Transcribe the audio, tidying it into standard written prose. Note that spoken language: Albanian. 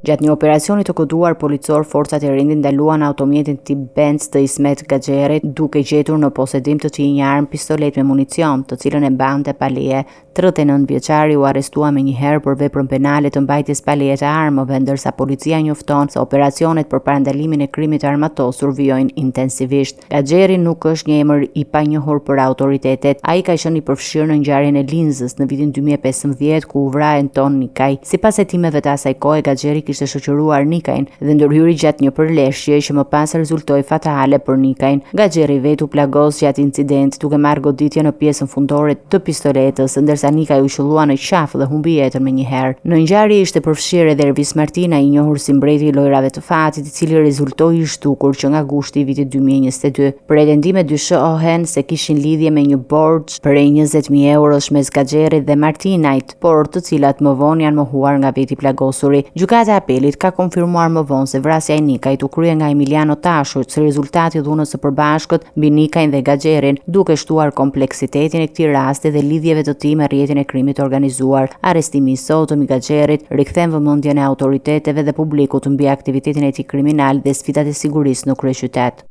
Gjatë një operacioni të koduar policor, forcat e rendin ndaluan automjetin tip Benz të Ismet Gaxherit, duke gjetur në posedim të tij një armë pistolet me municion, të cilën e mbante pa leje. 39 vjeçari u arrestua menjëherë për veprën penale të mbajtjes pa leje të armëve, ndërsa policia njofton se operacionet për parandalimin e krimit armatosur vijojnë intensivisht. Gaxheri nuk është një emër i panjohur për autoritetet. Ai ka qenë i përfshirë në ngjarjen e Linzës në vitin 2015, ku u vra Anton Nikaj. Sipas hetimeve të asaj kohe, Gaxheri kishte shoqëruar Nikajin dhe ndërhyri gjatë një përleshje që më pas rezultoi fatale për Nikajin. Gaxheri vetë u plagos gjatë incidentit, duke marrë goditje në pjesën fundore të pistoletës, ndërsa Nikaj u qellua në qafë dhe humbi jetën menjëherë. Në ngjarje ishte përfshirë edhe Ervis Martina, i njohur si mbreti i lojrave të fatit, i cili rezultoi i zhdukur që nga gushti i vitit 2022. Pretendime dyshohen se kishin lidhje me një borxh prej 20.000 eurosh mes Gaxherit dhe Martinajt, por të cilat më vonë janë mohuar nga veti plagosuri. Gjykata e apelit ka konfirmuar më vonë se vrasja e Nikajt u krye nga Emiliano Tashu, si rezultati i dhunës së përbashkët mbi Nikajin dhe Gaxherin, duke shtuar kompleksitetin e këtij rasti dhe lidhjeve të tij me rrjetin e krimit organizuar. Arrestimi i sotëm i Gaxherit rikthen vëmendjen e autoriteteve dhe publikut mbi aktivitetin e tij kriminal dhe sfidat e sigurisë në kryeqytet.